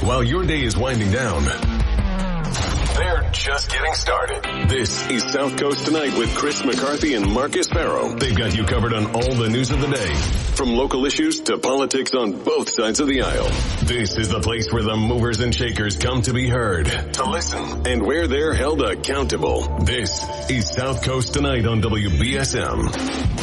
while your day is winding down. They're just getting started. This is South Coast Tonight with Chris McCarthy and Marcus Farrow. They've got you covered on all the news of the day, from local issues to politics on both sides of the aisle. This is the place where the movers and shakers come to be heard, to listen, and where they're held accountable. This is South Coast Tonight on WBSM.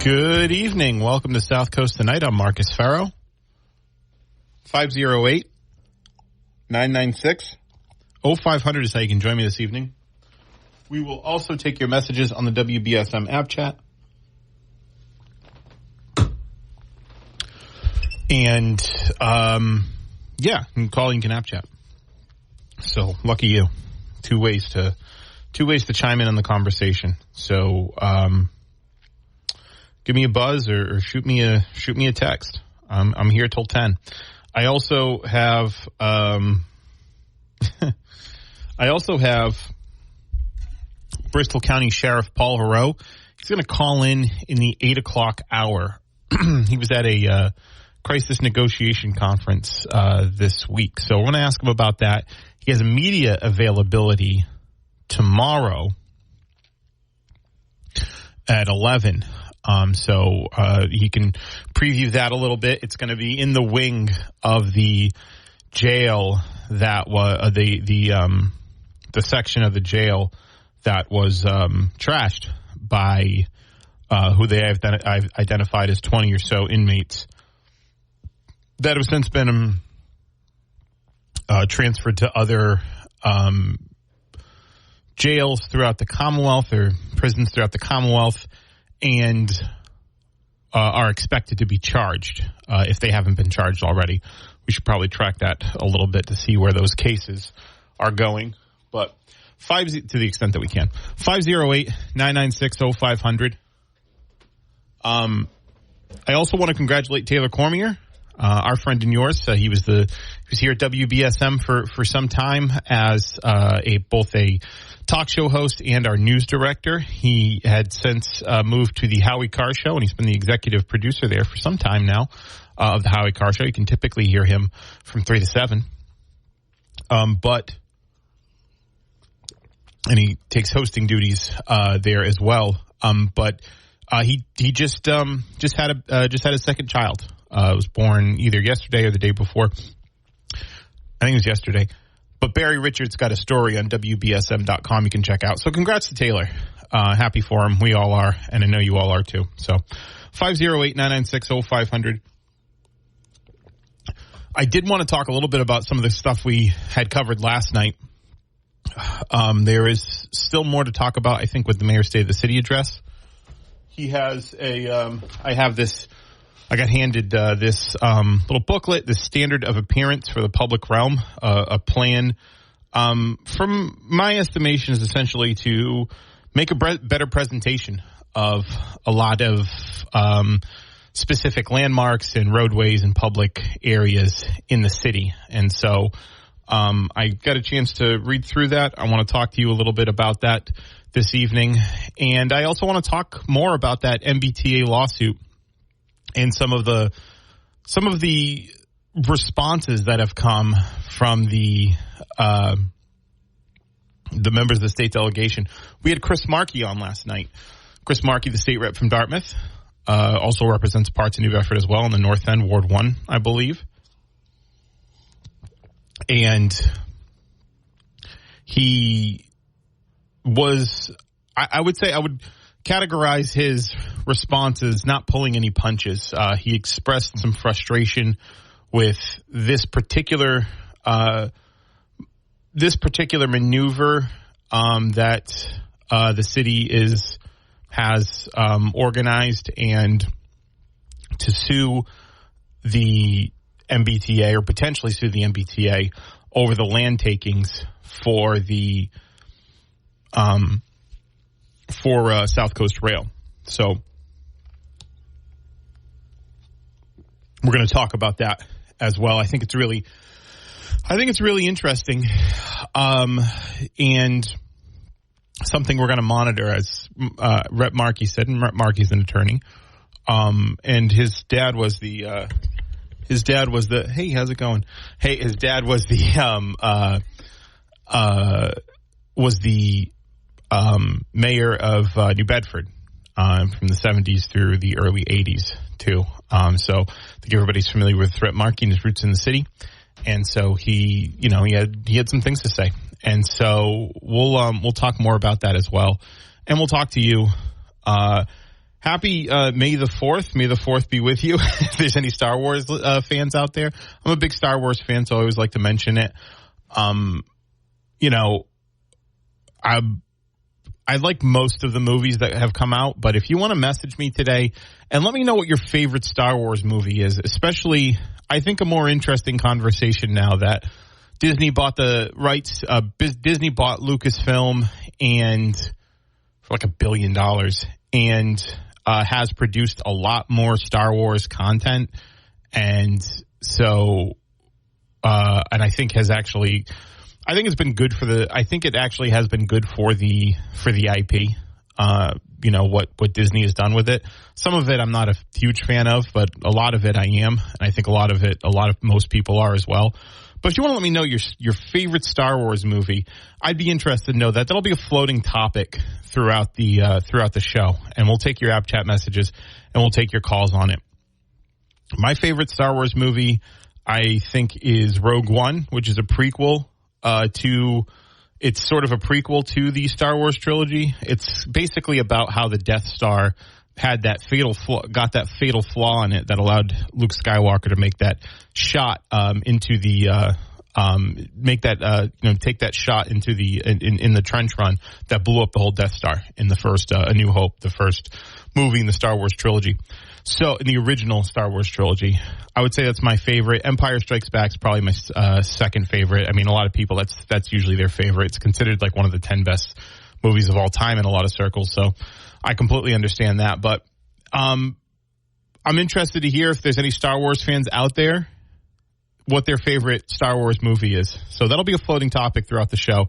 Good evening. Welcome to South Coast Tonight. I'm Marcus Farrow. 508-996-0500 is how you can join me this evening. We will also take your messages on the WBSM app chat. And, you can call, you can app chat. So, lucky you. Two ways to chime in on the conversation. So, give me a buzz or shoot me a text. I'm here till 10. I also have Bristol County Sheriff Paul Heroux. He's going to call in the 8 o'clock hour. He was at a crisis negotiation conference this week, so we're going to ask him about that. He has a media availability tomorrow at 11. So he can preview that a little bit. It's going to be in the wing of the jail that was the section of the jail that was trashed by who they have identified as 20 or so inmates that have since been transferred to other jails throughout the Commonwealth or prisons throughout the Commonwealth, and are expected to be charged if they haven't been charged already. We should probably track that a little bit to see where those cases are going. But to the extent that we can. 508-996-0500. I also want to congratulate Taylor Cormier, our friend and yours. He was here at WBSM for some time as both a talk show host and our news director. He had since moved to the Howie Carr Show, and he's been the executive producer there for some time now of the Howie Carr Show. You can typically hear him from 3 to 7. And he takes hosting duties there as well. But he just had a second child. It was born either yesterday or the day before. I think it was yesterday. But Barry Richards got a story on WBSM.com you can check out. So congrats to Taylor. Happy for him. We all are, and I know you all are too. So 508-996-0500. I did want to talk a little bit about some of the stuff we had covered last night. There is still more to talk about, I think, with the Mayor's State of the City address. He has I got handed this little booklet, the Standard of Appearance for the Public Realm, a plan from my estimation is essentially to make a better presentation of a lot of specific landmarks and roadways and public areas in the city. And so I got a chance to read through that. I want to talk to you a little bit about that this evening. And I also want to talk more about that MBTA lawsuit and some of the responses that have come from the members of the state delegation. We had Chris Markey on last night. Chris Markey, the state rep from Dartmouth, also represents parts of New Bedford as well in the North End, Ward 1, I believe. And he was, I would say, I would categorize his response as not pulling any punches. He expressed some frustration with this particular maneuver that the city has organized, and to sue the MBTA, or potentially sue the MBTA, over the land takings for the SouthCoast Rail. So we're going to talk about that as well. I think it's really interesting, and something we're going to monitor, as Rep. Markey said, and Rep. Markey's an attorney, and his dad was the hey, how's it going? Hey, his dad was the mayor of New Bedford from the 70s through the early 80s too. So I think everybody's familiar with Rep. Markey and his roots in the city, and so he had some things to say, and so we'll talk more about that as well, and we'll talk to you. Happy May the 4th. May the 4th be with you. If there's any Star Wars fans out there, I'm a big Star Wars fan, so I always like to mention it. I like most of the movies that have come out, but if you want to message me today and let me know what your favorite Star Wars movie is, especially, I think a more interesting conversation now that Disney bought the rights, Disney bought Lucasfilm and for like $1 billion, and has produced a lot more Star Wars content, and so and I think it's been good I think it actually has been good for the IP. What Disney has done with it. Some of it I'm not a huge fan of, but a lot of it I am, and I think most people are as well. But if you want to let me know your favorite Star Wars movie, I'd be interested to know that. That'll be a floating topic throughout the show, and we'll take your app chat messages and we'll take your calls on it. My favorite Star Wars movie, I think, is Rogue One, which is a prequel it's sort of a prequel to the Star Wars trilogy. It's basically about how the Death Star had that fatal flaw in it that allowed Luke Skywalker to make that shot into the take that shot into the in the trench run that blew up the whole Death Star in the first A New Hope, the first movie in the Star Wars trilogy. So in the original Star Wars trilogy, I would say that's my favorite. Empire Strikes Back is probably my second favorite. I mean, a lot of people, that's usually their favorite. It's considered like one of the 10 best movies of all time in a lot of circles. So I completely understand that. But I'm interested to hear if there's any Star Wars fans out there, what their favorite Star Wars movie is. So that'll be a floating topic throughout the show.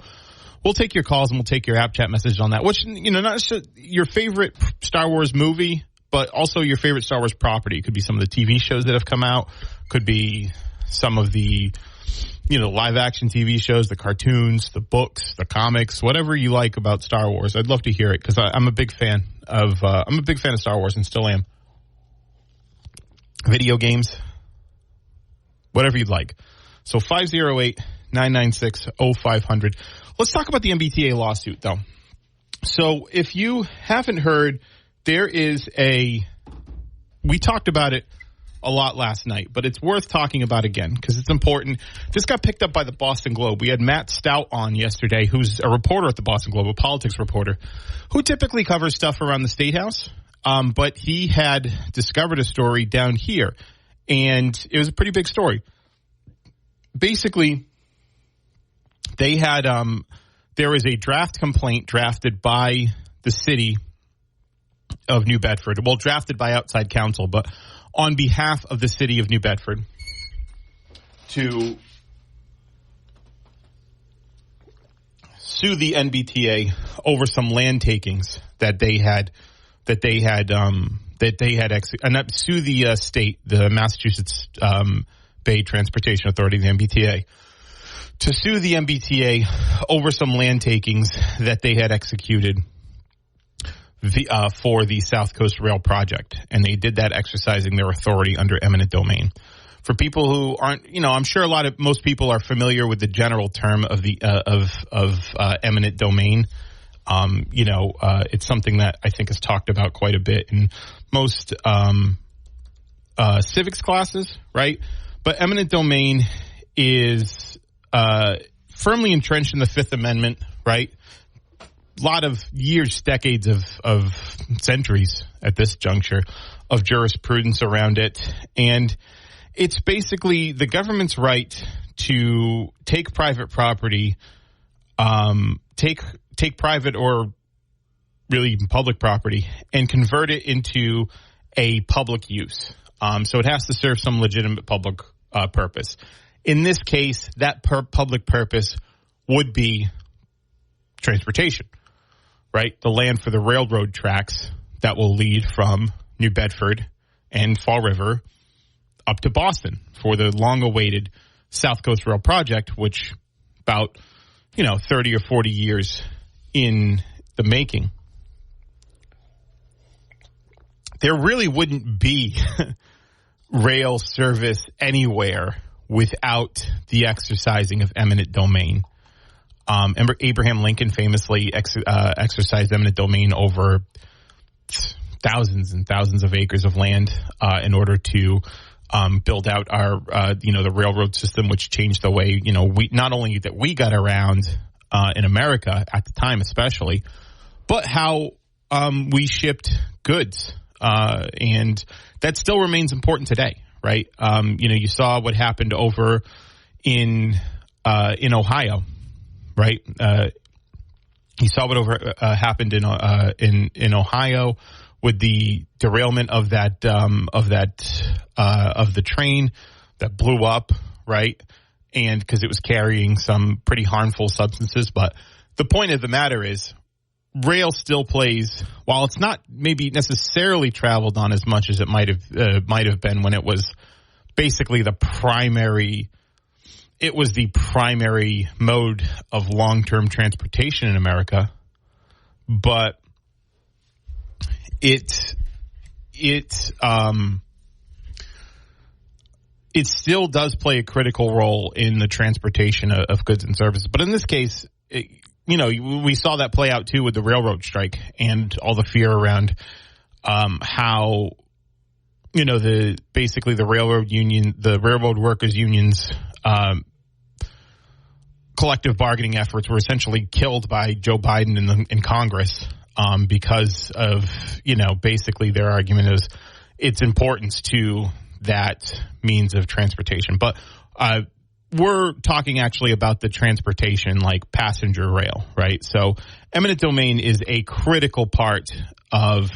We'll take your calls and we'll take your app chat messages on that. Which, not just your favorite Star Wars movie, but also your favorite Star Wars property. It could be some of the TV shows that have come out. Could be some of the, live action TV shows, the cartoons, the books, the comics, whatever you like about Star Wars. I'd love to hear it because I'm a big fan of Star Wars and still am. Video games, whatever you'd like. So 508-996-0500. Let's talk about the MBTA lawsuit, though. So if you haven't heard, we talked about it a lot last night, but it's worth talking about again because it's important. This got picked up by the Boston Globe. We had Matt Stout on yesterday, who's a reporter at the Boston Globe, a politics reporter, who typically covers stuff around the State House, but he had discovered a story down here, and it was a pretty big story. Basically, they had there was a draft complaint drafted by the city of New Bedford. Well, drafted by outside counsel, but on behalf of the city of New Bedford to sue the MBTA over some land takings that they had sue the state, the Massachusetts Bay Transportation Authority, the MBTA, to sue the MBTA over some land takings that they had executed for the SouthCoast Rail project, and they did that exercising their authority under eminent domain. For people who aren't, I'm sure most people are familiar with the general term of the eminent domain. It's something that I think is talked about quite a bit in most civics classes, right? But eminent domain is firmly entrenched in the Fifth Amendment, right? A lot of years, decades of centuries at this juncture of jurisprudence around it. And it's basically the government's right to take private property, take private or really even public property and convert it into a public use. So it has to serve some legitimate public purpose. In this case, that public purpose would be transportation, right? The land for the railroad tracks that will lead from New Bedford and Fall River up to Boston for the long-awaited SouthCoast Rail project, which about 30 or 40 years in the making. There really wouldn't be rail service anywhere without the exercising of eminent domain. Abraham Lincoln famously exercised eminent domain over thousands and thousands of acres of land in order to build out our, the railroad system, which changed the way, we not only that we got around in America at the time, especially, but how we shipped goods. And that still remains important today, right? You saw what happened over in Ohio, right? You saw what happened in Ohio with the derailment of the train that blew up, right? And because it was carrying some pretty harmful substances. But the point of the matter is, rail still plays, while it's not maybe necessarily traveled on as much as it might have been when it was basically the primary mode of long-term transportation in America, but it still does play a critical role in the transportation of goods and services. But in this case, we saw that play out too with the railroad strike and all the fear around how the railroad workers unions collective bargaining efforts were essentially killed by Joe Biden in Congress because of basically their argument is its importance to that means of transportation. But we're talking actually about the transportation, like passenger rail, right? So eminent domain is a critical part of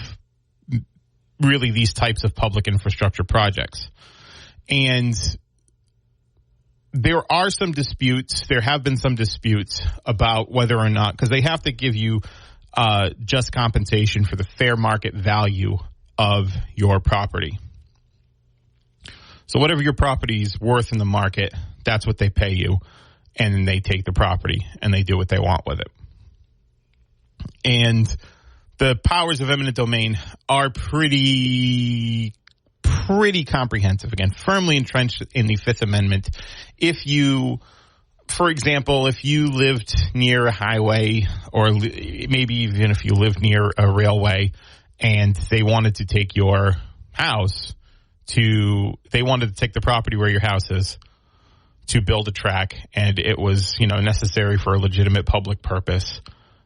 really these types of public infrastructure projects. And there have been some disputes about whether or not, because they have to give you just compensation for the fair market value of your property. So whatever your property is worth in the market, that's what they pay you, and then they take the property and they do what they want with it. And the powers of eminent domain are pretty comprehensive. Again, firmly entrenched in the Fifth Amendment. For example, if you lived near a highway, or maybe even if you lived near a railway, and they wanted to take your house they wanted to take the property where your house is to build a track, and it was, necessary for a legitimate public purpose,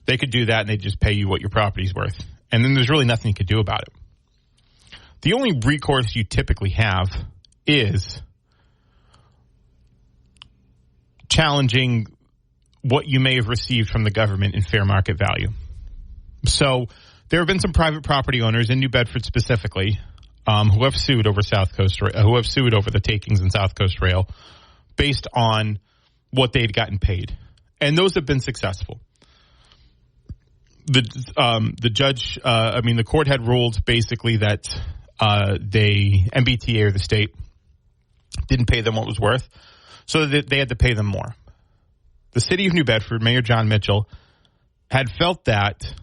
they could do that and they'd just pay you what your property's worth. And then there's really nothing you could do about it. The only recourse you typically have is challenging what you may have received from the government in fair market value. So there have been some private property owners in New Bedford specifically who have sued over the takings in SouthCoast Rail based on what they'd gotten paid, and those have been successful. The court had ruled basically that the MBTA or the state didn't pay them what was worth, so that they had to pay them more. The city of New Bedford, Mayor John Mitchell, had felt that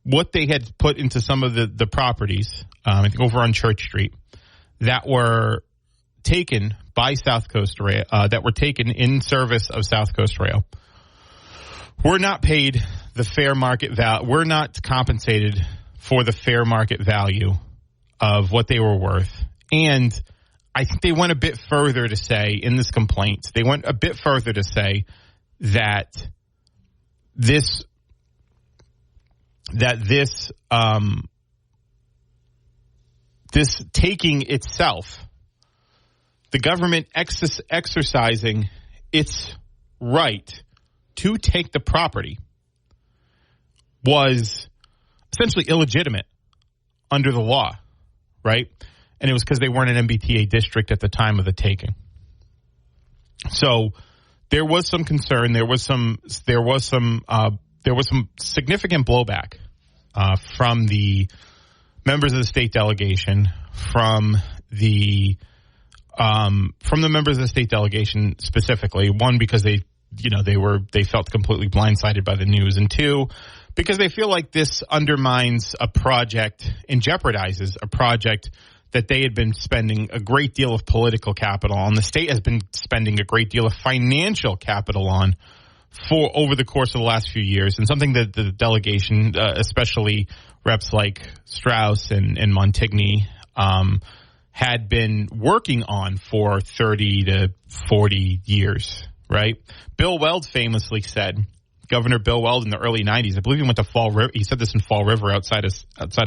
what they had put into some of the properties, I think over on Church Street, that were taken by SouthCoast Rail, that were taken in service of SouthCoast Rail, we're not paid the fair market value. We're not compensated for the fair market value of what they were worth. And I think they went a bit further to say in this complaint, they went a bit further to say that this taking itself, the government exercising its right to take the property, was essentially illegitimate under the law, right? And it was because they weren't an MBTA district at the time of the taking. So there was some concern. There was some significant blowback from the members of the state delegation, from the members of the state delegation specifically. One, because they felt completely blindsided by the news, and two, because they feel like this undermines a project and jeopardizes a project that they had been spending a great deal of political capital on. The state has been spending a great deal of financial capital on for over the course of the last few years, and something that the delegation, especially reps like Strauss and Montigny, had been working on for 30 to 40 years, right? Bill Weld famously said, Governor Bill Weld in the early 90s, I believe he went to Fall River. He said this in Fall River outside of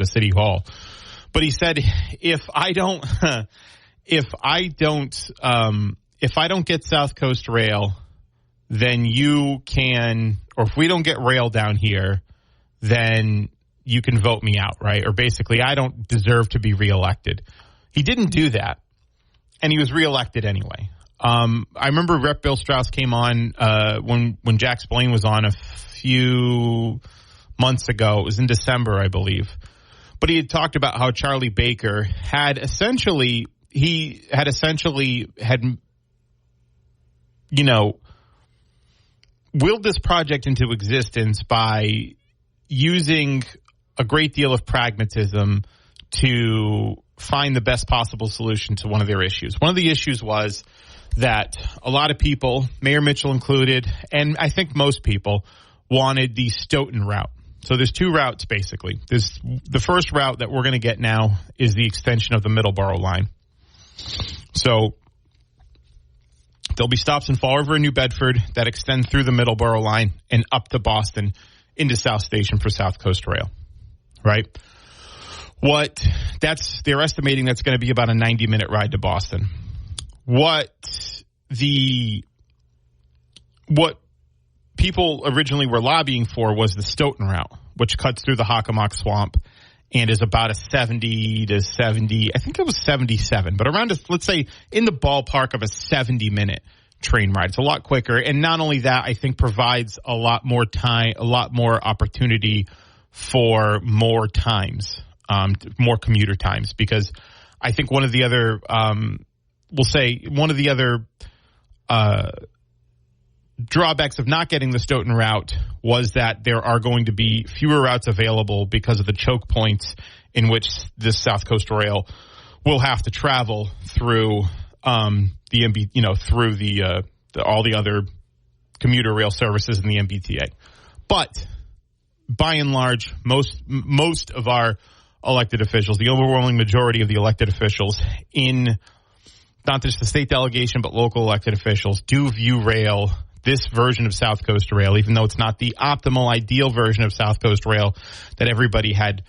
City Hall. But he said, if I don't get SouthCoast Rail, then you can, or if we don't get rail down here, then you can vote me out, right? Or basically, I don't deserve to be reelected. He didn't do that, and he was reelected anyway. I remember Rep. Bill Strauss came on when Jack Spillane was on a few months ago. It was in December, I believe. But he had talked about how Charlie Baker had essentially willed this project into existence by using a great deal of pragmatism to find the best possible solution to one of their issues. One of the issues was that a lot of people, Mayor Mitchell included, and I think most people, wanted the Stoughton route. So there's two routes, basically. There's the first route that we're going to get now is the extension of the Middleborough line. So there'll be stops in Fall River and New Bedford that extend through the Middleborough line and up to Boston into South Station for SouthCoast Rail, right? They're estimating that's going to be about a 90-minute ride to Boston. What people originally were lobbying for was the Stoughton route, which cuts through the Hockomock Swamp and is about a 70 to 70, I think it was 77, but around, let's say, in the ballpark of a 70-minute train ride. It's a lot quicker. And not only that, I think provides a lot more time, a lot more opportunity for more times, more commuter times, because I think one of the other, drawbacks of not getting the Stoughton route was that there are going to be fewer routes available because of the choke points in which this SouthCoast Rail will have to travel through the through all the other commuter rail services in the MBTA. But by and large, most of our elected officials, the overwhelming majority of the elected officials in not just the state delegation but local elected officials, do view rail, this version of SouthCoast Rail, even though it's not the optimal, ideal version of SouthCoast Rail that everybody had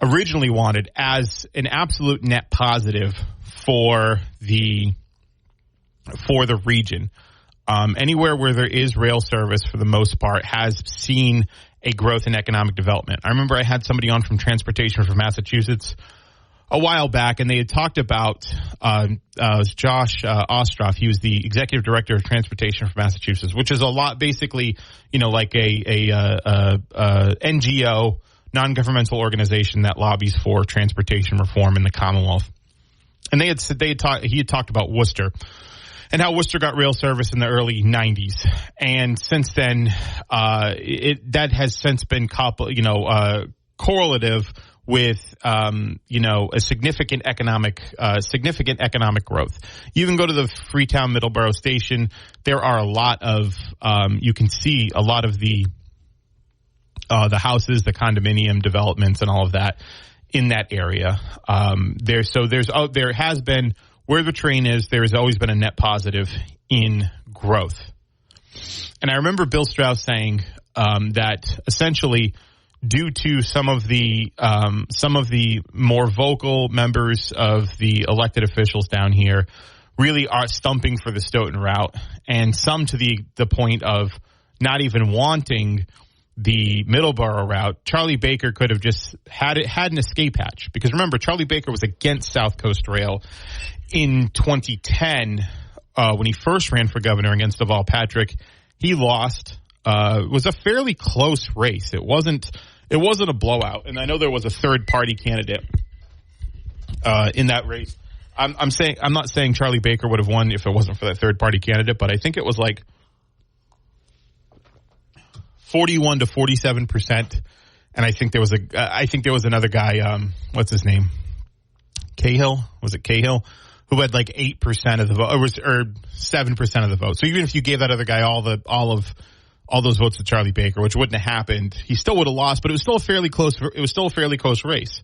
originally wanted, as an absolute net positive for the region. Anywhere where there is rail service, for the most part, has seen a growth in economic development. I remember I had somebody on from Transportation for Massachusetts a while back, and they had talked about Josh Ostroff. He was the executive director of Transportation for Massachusetts, which is a lot, basically, like a NGO, non-governmental organization that lobbies for transportation reform in the Commonwealth. And he had talked about Worcester and how Worcester got rail service in the early 90s, and since then, that has since been correlative with a significant economic growth. You can go to the Freetown Middleborough station. There are a lot of you can see a lot of the the houses, the condominium developments, and all of that in that area. There has been, where the train is, there has always been a net positive in growth. And I remember Bill Strauss saying that essentially, due to some of the more vocal members of the elected officials down here really are stumping for the Stoughton route, and some to the point of not even wanting the Middleborough route, Charlie Baker could have just had an escape hatch. Because remember, Charlie Baker was against SouthCoast Rail in 2010 when he first ran for governor against Deval Patrick. He lost. It was a fairly close race. It wasn't a blowout. And I know there was a third party candidate in that race. I'm not saying Charlie Baker would have won if it wasn't for that third party candidate, but I think it was like 41 to 47%, and I think there was another guy. What's his name? Cahill? Was it Cahill? Who had like 8% of the vote, or 7% of the vote. So even if you gave that other guy all those votes to Charlie Baker, which wouldn't have happened, he still would have lost. But it was still a fairly close race.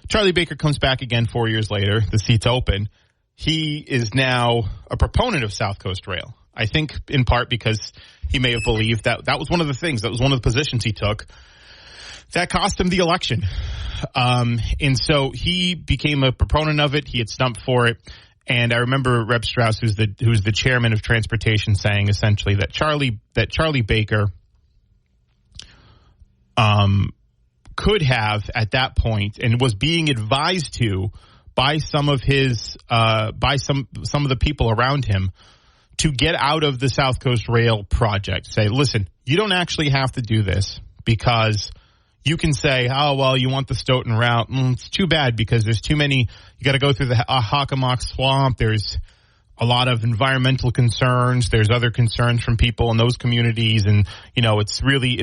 Charlie Baker comes back again 4 years later. The seat's open. He is now a proponent of SouthCoast Rail. I think in part because he may have believed that was one of the things, that was one of the positions he took that cost him the election. And so he became a proponent of it. He had stumped for it. And I remember Rep. Strauss, who's the chairman of transportation, saying essentially that Charlie Baker could have at that point, and was being advised to by some of his some of the people around him, to get out of the SouthCoast Rail project. Say, listen, you don't actually have to do this, because you can say, oh, well, you want the Stoughton route. It's too bad, because there's too many. You got to go through the Hockomock Swamp. There's a lot of environmental concerns. There's other concerns from people in those communities. And, it's really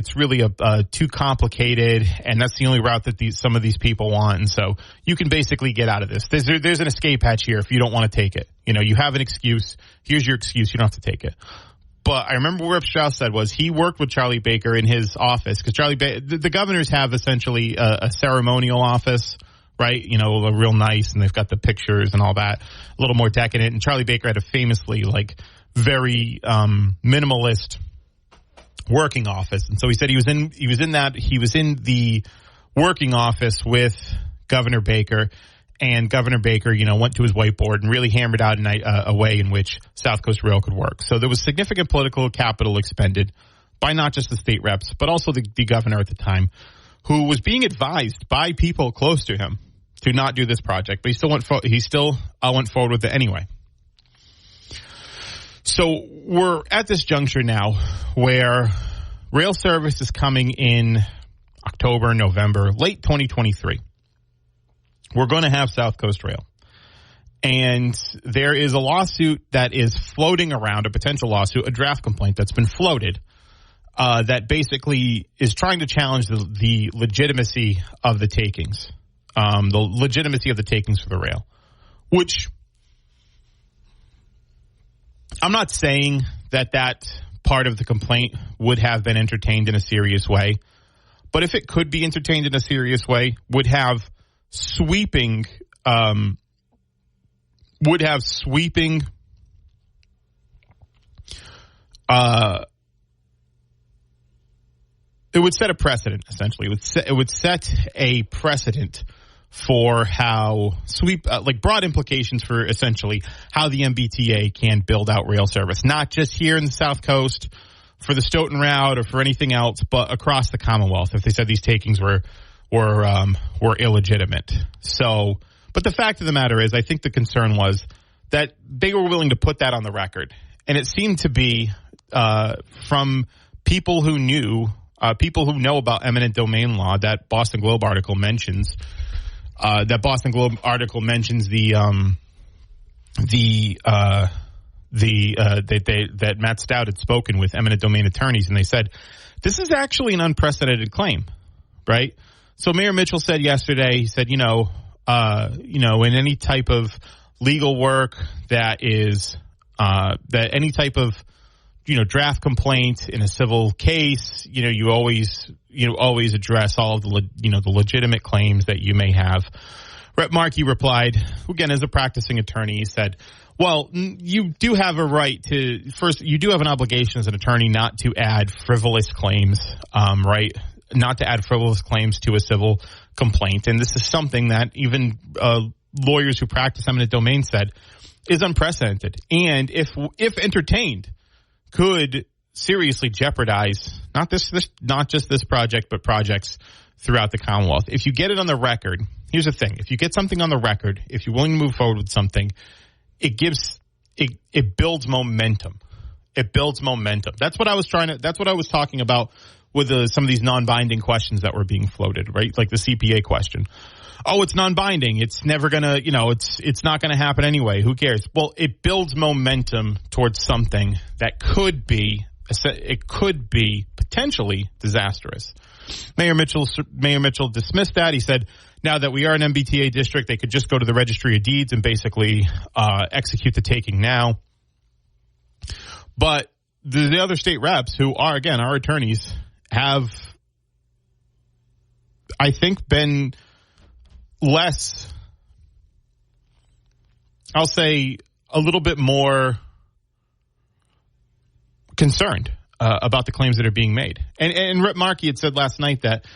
too complicated. And that's the only route that some of these people want. And so you can basically get out of this. There's an escape hatch here if you don't want to take it. You have an excuse. Here's your excuse. You don't have to take it. But I remember what Rep. Strauss said was he worked with Charlie Baker in his office, because the governors have essentially a ceremonial office, right? Real nice, and they've got the pictures and all that, a little more decadent. And Charlie Baker had a famously very minimalist working office. And so he said he was in the working office with Governor Baker. And Governor Baker, went to his whiteboard and really hammered out a way in which SouthCoast Rail could work. So there was significant political capital expended by not just the state reps, but also the governor at the time, who was being advised by people close to him to not do this project. But he still went forward with it anyway. So we're at this juncture now where rail service is coming in October, November, late 2023. We're going to have SouthCoast Rail. And there is a lawsuit that is floating around, a potential lawsuit, a draft complaint that's been floated, that basically is trying to challenge the legitimacy of the takings, the legitimacy of the takings for the rail, which I'm not saying that part of the complaint would have been entertained in a serious way, but if it could be entertained in a serious way, would have sweeping it would set a precedent, essentially. It would set a precedent for how broad implications for essentially how the MBTA can build out rail service, not just here in the South Coast for the Stoughton route or for anything else, but across the Commonwealth. If they said these takings were illegitimate. So, but the fact of the matter is, I think the concern was that they were willing to put that on the record, and it seemed to be from people who know about eminent domain law. That Boston Globe article mentions. That Matt Stout had spoken with eminent domain attorneys, and they said this is actually an unprecedented claim, right? So Mayor Mitchell said yesterday, he said, in any type of legal work that is, that any type of draft complaint in a civil case, you always address all of the legitimate claims that you may have. Rep. Markey replied, again, as a practicing attorney, he said, well, you do have a right to, first, you do have an obligation as an attorney not to add frivolous claims, right? Not to add frivolous claims to a civil complaint. And this is something that even lawyers who practice eminent domain said is unprecedented. And if entertained, could seriously jeopardize not just this project, but projects throughout the Commonwealth. If you get it on the record, here's the thing. If you get something on the record, if you're willing to move forward with something, it builds momentum. It builds momentum. That's what I was talking about with some of these non-binding questions that were being floated, right? Like the CPA question. Oh, it's non-binding. It's never gonna, it's not gonna happen anyway. Who cares? Well, it builds momentum towards something that could be potentially disastrous. Mayor Mitchell dismissed that. He said, now that we are an MBTA district, they could just go to the Registry of Deeds and basically execute the taking now. But the other state reps, who are, again, our attorneys, have, I think, been less, I'll say, a little bit more concerned about the claims that are being made. And Rep. Markey had said last night that,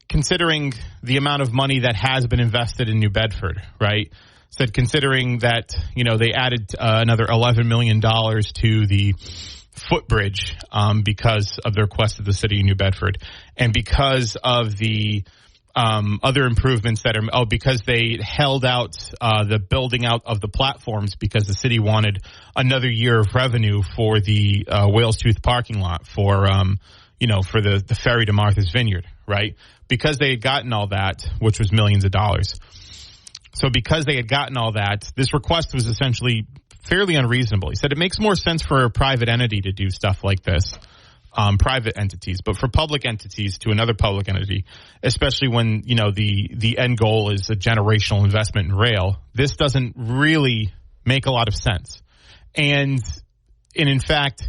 considering the amount of money that has been invested in New Bedford, right? Said considering that, they added another $11 million to the footbridge because of the request of the city of New Bedford, and because of the other improvements because they held out the building out of the platforms because the city wanted another year of revenue for the Whale's Tooth parking lot for the ferry to Martha's Vineyard, right? Because they had gotten all that, which was millions of dollars. So because they had gotten all that, this request was essentially fairly unreasonable. He said it makes more sense for a private entity to do stuff like this, private entities, but for public entities to another public entity, especially when, the end goal is a generational investment in rail, this doesn't really make a lot of sense. And in fact,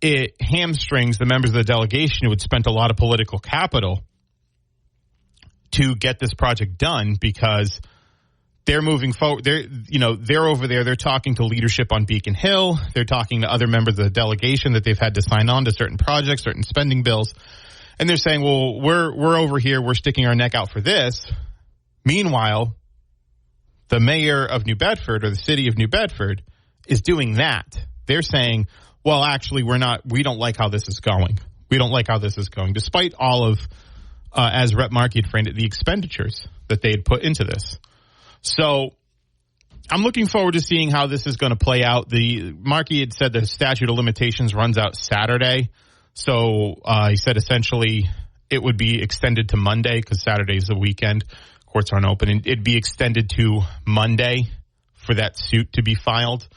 it hamstrings the members of the delegation who had spent a lot of political capital to get this project done, because they're moving forward. They're over there. They're talking to leadership on Beacon Hill. They're talking to other members of the delegation that they've had to sign on to certain projects, certain spending bills. And they're saying, well, we're over here. We're sticking our neck out for this. Meanwhile, the mayor of New Bedford, or the city of New Bedford, is doing that. They're saying, well, actually, we don't like how this is going. We don't like how this is going, despite all of, as Rep. Markey had framed it, the expenditures that they had put into this. So I'm looking forward to seeing how this is going to play out. The Markey had said the statute of limitations runs out Saturday. So he said essentially it would be extended to Monday, because Saturday is the weekend. Courts aren't open. And it'd be extended to Monday for that suit to be filed.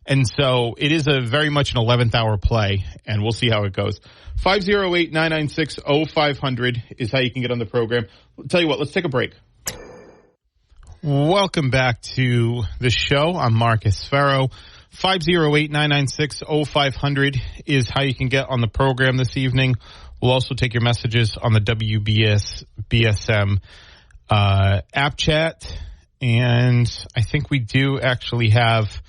And so it is a very much an 11th hour play, and we'll see how it goes. 508-996-0500 is how you can get on the program. I'll tell you what, let's take a break. Welcome back to the show. I'm Marcus Farrow. 508-996-0500 is how you can get on the program this evening. We'll also take your messages on the WBSM app chat. And I think we do actually have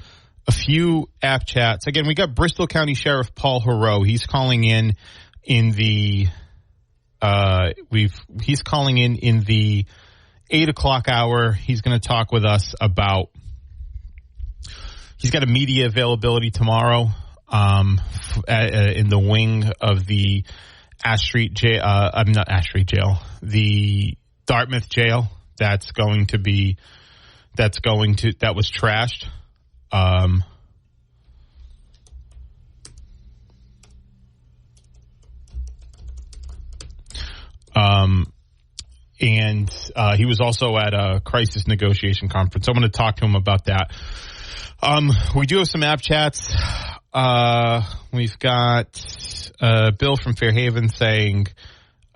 a few app chats. Again, we got Bristol County Sheriff Paul Heroux. He's calling in the 8 o'clock hour. He's going to talk with us about, he's got a media availability tomorrow in the wing of the the Dartmouth jail that was trashed. And he was also at a crisis negotiation conference. So I'm going to talk to him about that. We do have some app chats. We've got Bill from Fairhaven saying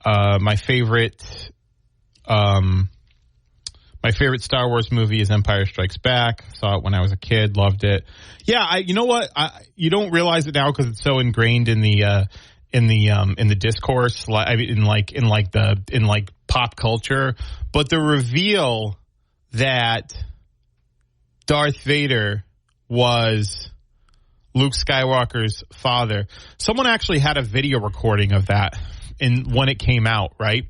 my favorite My favorite Star Wars movie is Empire Strikes Back. Saw it when I was a kid, loved it. Yeah, you know what? You don't realize it now because it's so ingrained in the discourse, in pop culture. But the reveal that Darth Vader was Luke Skywalker's father. Someone actually had a video recording of that when it came out, right?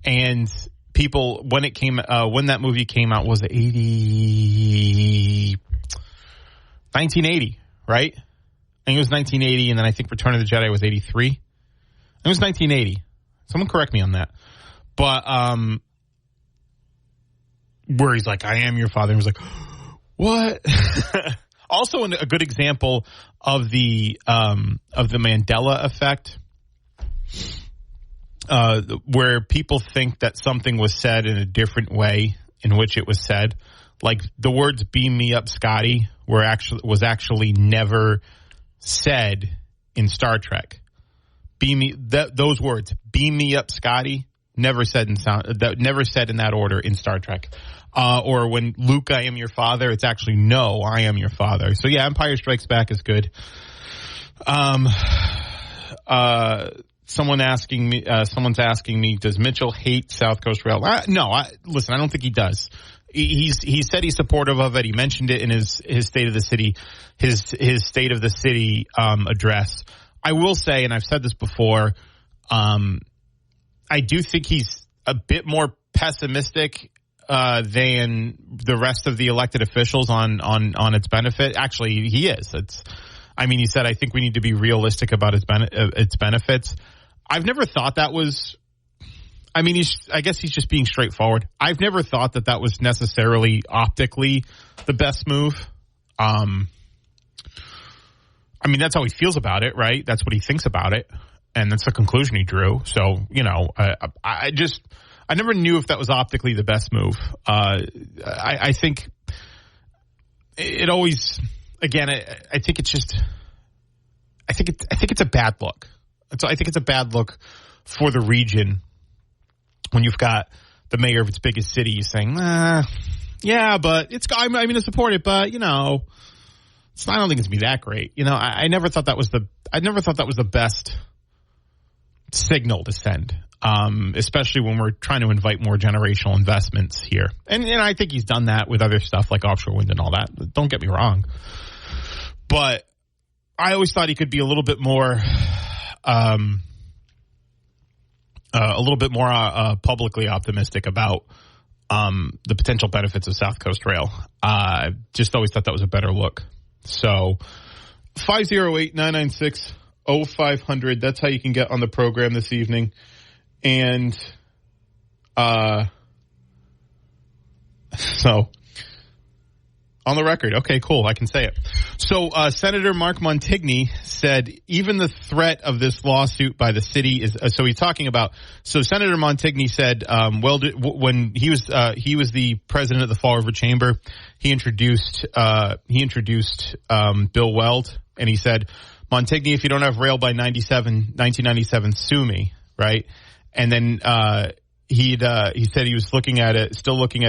And people, when that movie came out, was 1980, right? I think it was 1980, and then I think Return of the Jedi was 83. It was 1980. Someone correct me on that. But where he's like, "I am your father," and he was like, "What?" Also, a good example of the Mandela effect, where people think that something was said in a different way in which it was said. Like the words "beam me up, Scotty" was actually never said in Star Trek. Those words, "beam me up, Scotty," never said in that order in Star Trek. Or when Luke, "I am your father," it's actually "No, I am your father." So yeah, Empire Strikes Back is good. Someone's asking me, does Mitchell hate SouthCoast Rail? No, listen, I don't think he does. He said he's supportive of it. He mentioned it in his State of the City, his State of the City address. I will say, and I've said this before, I do think he's a bit more pessimistic than the rest of the elected officials on its benefit. Actually, he is. He said, "I think we need to be realistic about its benefits." I've never thought that was. I guess he's just being straightforward. I've never thought that was necessarily optically the best move. That's how he feels about it, right? That's what he thinks about it, and that's the conclusion he drew. So, I never knew if that was optically the best move. I think it always. Again, I think it's just. I think it's a bad look. I think it's a bad look for the region when you've got the mayor of its biggest city saying, "Yeah, but I'm going to support it, but I don't think it's gonna be that great." I never thought that was the best signal to send, especially when we're trying to invite more generational investments here. And I think he's done that with other stuff like offshore wind and all that. Don't get me wrong, but I always thought he could be a little bit more publicly optimistic about the potential benefits of SouthCoast Rail. Just always thought that was a better look. So 508-996-0500. That's how you can get on the program this evening. And so on the record. Okay, cool. I can say it. So Senator Mark Montigny said even the threat of this lawsuit by the city is so he's talking about. So Senator Montigny said, when he was the president of the Fall River Chamber, he introduced Bill Weld, and he said, "Montigny, if you don't have rail by 1997, sue me," right? And then he said he was still looking at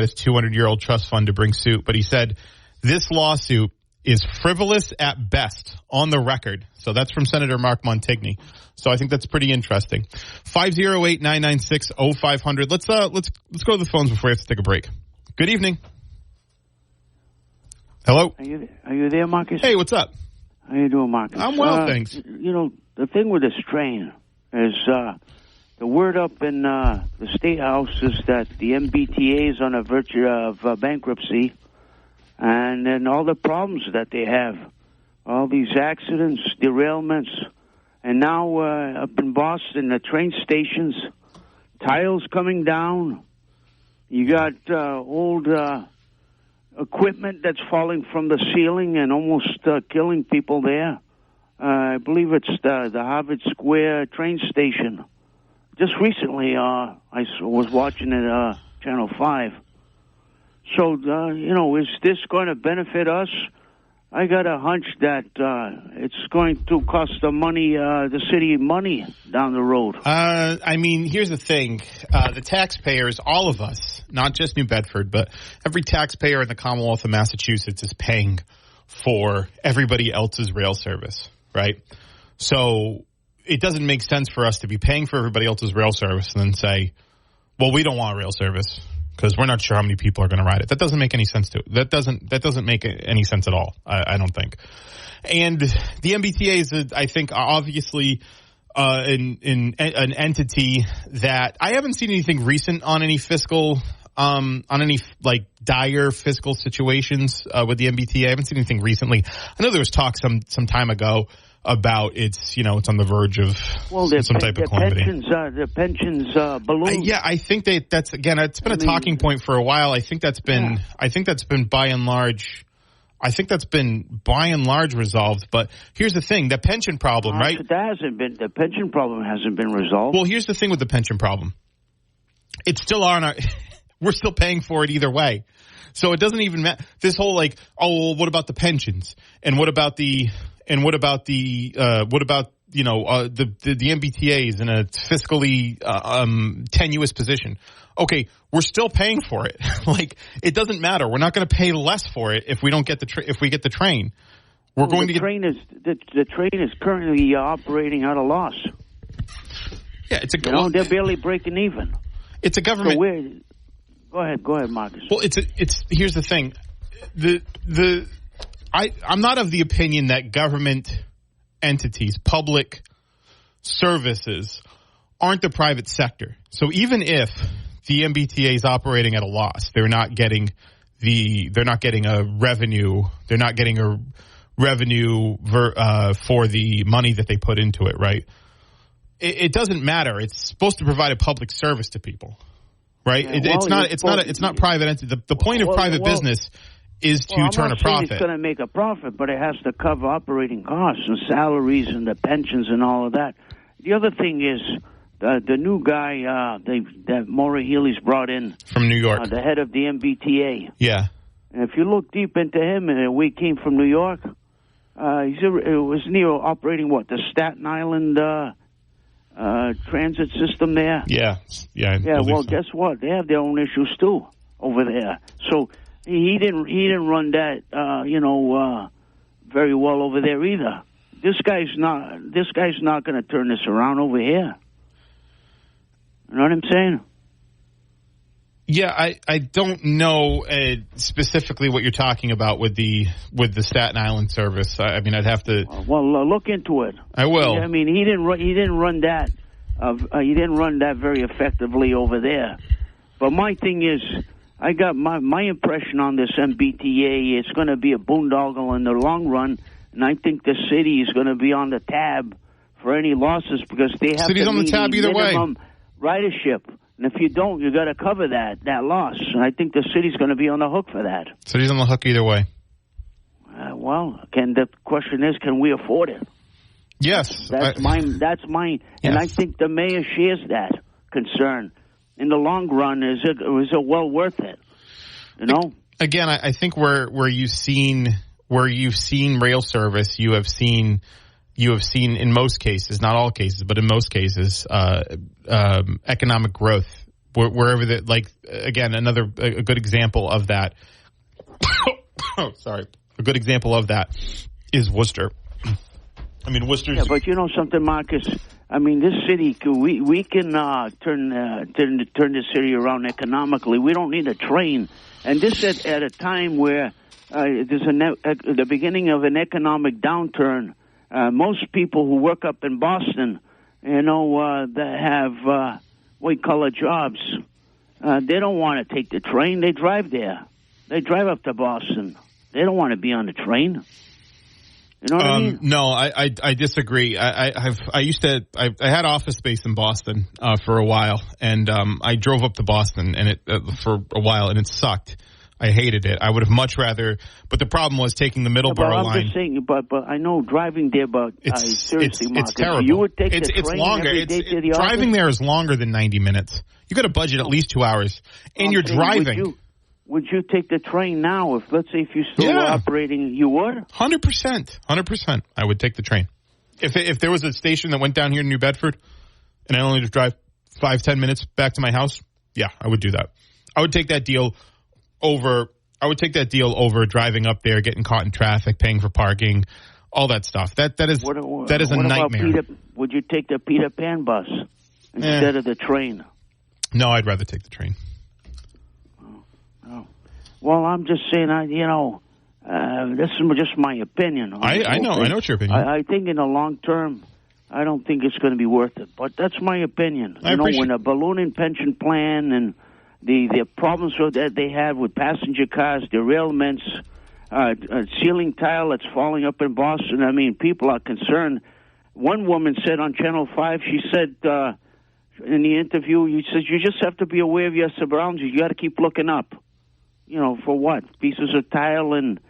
his 200-year-old trust fund to bring suit, but he said this lawsuit is frivolous at best, on the record. So that's from Senator Mark Montigny. So I think that's pretty interesting. 508-996-0500. Let's go to the phones before we have to take a break. Good evening. Hello. Are you there, Marcus? Hey, what's up? How you doing, Marcus? I'm well, thanks. The thing with this train is the word up in the State House is that the MBTA is on the verge of bankruptcy. And then all the problems that they have, all these accidents, derailments, and now up in Boston, the train stations, tiles coming down. You got old equipment that's falling from the ceiling and almost killing people there. I believe it's the Harvard Square train station. Just recently, I was watching it, Channel 5. So, is this going to benefit us? I got a hunch that it's going to cost the city money down the road. I mean, here's the thing. The taxpayers, all of us, not just New Bedford, but every taxpayer in the Commonwealth of Massachusetts is paying for everybody else's rail service, right? So it doesn't make sense for us to be paying for everybody else's rail service and then say, well, we don't want rail service because we're not sure how many people are going to ride it. That doesn't make any sense to it. That doesn't make any sense at all, I don't think. And the MBTA is, I think, obviously an entity that I haven't seen anything recent on any fiscal on any like dire fiscal situations with the MBTA. I haven't seen anything recently. I know there was talk some time ago about it's on the verge of some type of calamity. The pensions balloon. Yeah, I think that's again. It's been a talking point for a while. I think that's been by and large. I think that's been by and large resolved. But here's the thing: the pension problem, right? The pension problem hasn't been resolved. Well, here's the thing with the pension problem: it's still on our. We're still paying for it either way. So it doesn't even matter. This whole what about the pensions? And what about the MBTAs in a fiscally tenuous position? Okay, we're still paying for it. It doesn't matter. We're not going to pay less for it if we don't get if we get the train. We're going to get the train is currently operating at a loss. Yeah, they're barely breaking even. It's a government. So Go ahead, Marcus. Well, here's the thing. I'm not of the opinion that government entities, public services, aren't the private sector. So even if the MBTA is operating at a loss, they're not getting a revenue for the money that they put into it, right? It doesn't matter. It's supposed to provide a public service to people. Right? Yeah, it's not private entity. The point of private business is to turn a profit. It's going to make a profit, but it has to cover operating costs and salaries and the pensions and all of that. The other thing is the new guy that Maura Healey's brought in from New York, the head of the MBTA. Yeah. And if you look deep into him, and we came from New York, wasn't he operating the Staten Island transit system there? Yeah. Well, guess what? They have their own issues too over there. So he didn't run that very well over there either. This guy's not going to turn this around over here. You know what I'm saying? Yeah, I don't know specifically what you're talking about with the Staten Island service. I mean, I'd have to. Well, look into it. I will. I mean, he didn't run that. He didn't run that very effectively over there. But my thing is, I got my impression on this MBTA. It's going to be a boondoggle in the long run, and I think the city is going to be on the tab for any losses because they have City's to on the meet tab either minimum way. Ridership. And if you don't, you got to cover that loss. And I think the city's going to be on the hook for that. City's on the hook either way. The question is, can we afford it? Yes. That's mine. Yes. And I think the mayor shares that concern. In the long run, is it well worth it? You know? Again, I think where you've seen rail service, you have seen in most cases, not all cases, but in most cases, economic growth wherever again, a good example of that. A good example of that is Worcester. I mean, Worcester's. Yeah, but you know something, Marcus. I mean, this city, we can turn this city around economically. We don't need a train, and this at a time where there's the beginning of an economic downturn. Most people who work up in Boston, that have white-collar jobs, they don't want to take the train. They drive there. They drive up to Boston. They don't want to be on the train. You know what I mean? No, I disagree. I had office space in Boston for a while, and I drove up to Boston and for a while, and it sucked. I hated it. I would have much rather, but the problem was taking the Middleborough line. I'm just saying, but I know driving there, but seriously, Marcus, it's terrible. You would take the it's train longer. every day to the driving office? there is longer than 90 minutes. You got to budget at least 2 hours, and you're driving. would you take the train now? Let's say if you still were operating, you would? 100%. I would take the train. If there was a station that went down here in New Bedford and I only had to drive 5-10 minutes back to my house, yeah, I would do that. I would take that deal over driving up there, getting caught in traffic, paying for parking, all that stuff. That is a nightmare. Would you take the Peter Pan bus instead of the train? No, I'd rather take the train. Oh. Well, I'm just saying, this is just my opinion. I know what your opinion. I think in the long term, I don't think it's going to be worth it. But that's my opinion. When a ballooning pension plan and the problems that they had with passenger cars, derailments, ceiling tile that's falling up in Boston. I mean, people are concerned. One woman said on Channel 5, she said in the interview, you just have to be aware of your surroundings. You got to keep looking up. For what? Pieces of tile and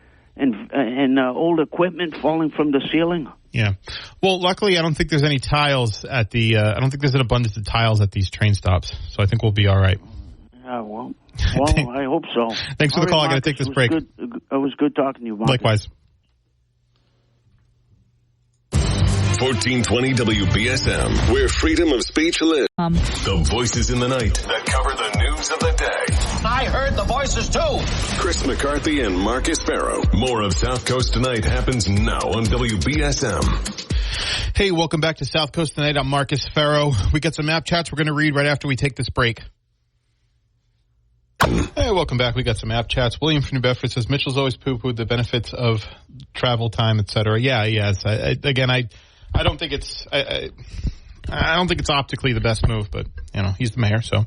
old equipment falling from the ceiling? Yeah. Well, luckily, I don't think there's any tiles at the. I don't think there's an abundance of tiles at these train stops, so I think we'll be all right. Yeah. Well, I hope so. Thanks for the call. I got to take this break. It was good talking to you, Marcus. Likewise. 1420 WBSM, where freedom of speech lives. The voices in the night that cover the news of the day. I heard the voices too. Chris McCarthy and Marcus Farrow. More of South Coast Tonight happens now on WBSM. Hey, welcome back to South Coast Tonight. I'm Marcus Farrow. We got some app chats we're going to read right after we take this break. Hey, welcome back. We got some app chats. William from New Bedford says, Mitchell's always poo-pooed the benefits of travel time, etc. Yeah, yes. I don't think it's I don't think it's optically the best move, but he's the mayor, so.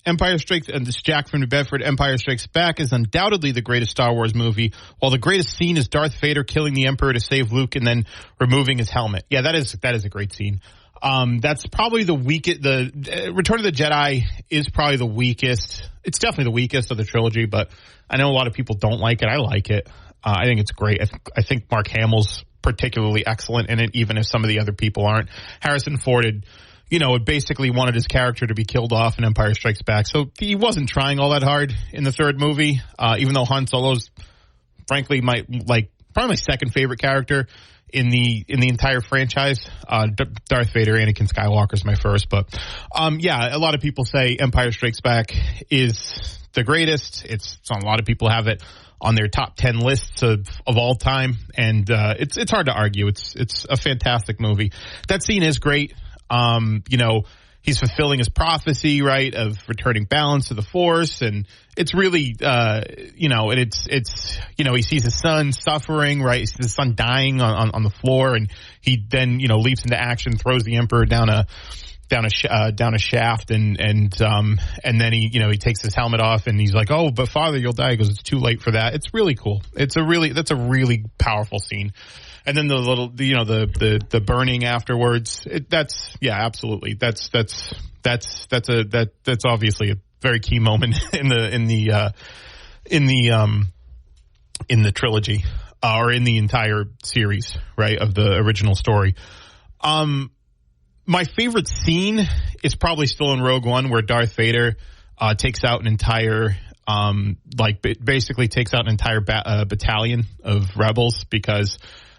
Empire Strikes, and this is Jack from New Bedford. Empire Strikes Back is undoubtedly the greatest Star Wars movie, while the greatest scene is Darth Vader killing the Emperor to save Luke and then removing his helmet. Yeah, that is a great scene. That's probably the weakest. The Return of the Jedi is probably the weakest. It's definitely the weakest of the trilogy, but I know a lot of people don't like it. I like it. I think it's great. I think Mark Hamill's particularly excellent in it, even if some of the other people aren't. Harrison Ford had basically wanted his character to be killed off in Empire Strikes Back, so he wasn't trying all that hard in the third movie. Even though Han Solo's, frankly, probably my second favorite character in the entire franchise. Darth Vader, Anakin Skywalker is my first, but a lot of people say Empire Strikes Back is the greatest. It's a lot of people have it on their top 10 lists of all time, and it's hard to argue. It's a fantastic movie. That scene is great. He's fulfilling his prophecy, right, of returning balance to the Force, and it's really, and it's he sees his son suffering, right, he sees his son dying on the floor, and he then, leaps into action, throws the Emperor down a shaft, and then he takes his helmet off, and he's like, "Oh, but Father, you'll die." He goes, "It's too late for that." It's really cool. That's a really powerful scene. And then the burning afterwards. Absolutely. That's obviously a very key moment in the trilogy, or in the entire series, right, of the original story. My favorite scene is probably still in Rogue One, where Darth Vader takes out an entire basically takes out an entire battalion of rebels, because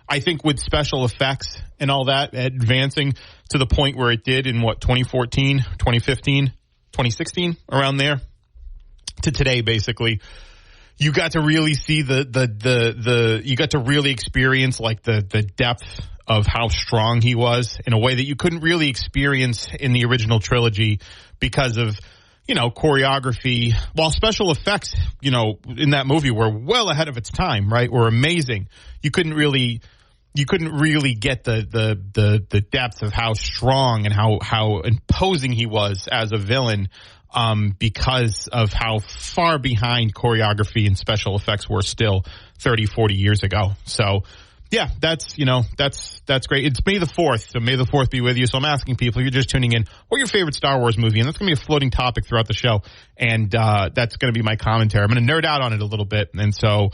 I think with special effects and all that advancing to the point where it did in 2014, 2015, 2016, around there to today, basically, you got to really see you got to really experience the depth of how strong he was in a way that you couldn't really experience in the original trilogy because of, choreography. While special effects, in that movie were well ahead of its time, right, were amazing. You couldn't really get the depth of how strong and how imposing he was as a villain, because of how far behind choreography and special effects were still 30, 40 years ago. So, yeah, that's great. It's May the 4th, so May the 4th be with you. So I'm asking people, if you're just tuning in, what's your favorite Star Wars movie? And that's going to be a floating topic throughout the show, and that's going to be my commentary. I'm going to nerd out on it a little bit, and so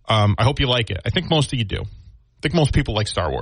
I hope you like it. I think most of you do. I think most people like Star Wars.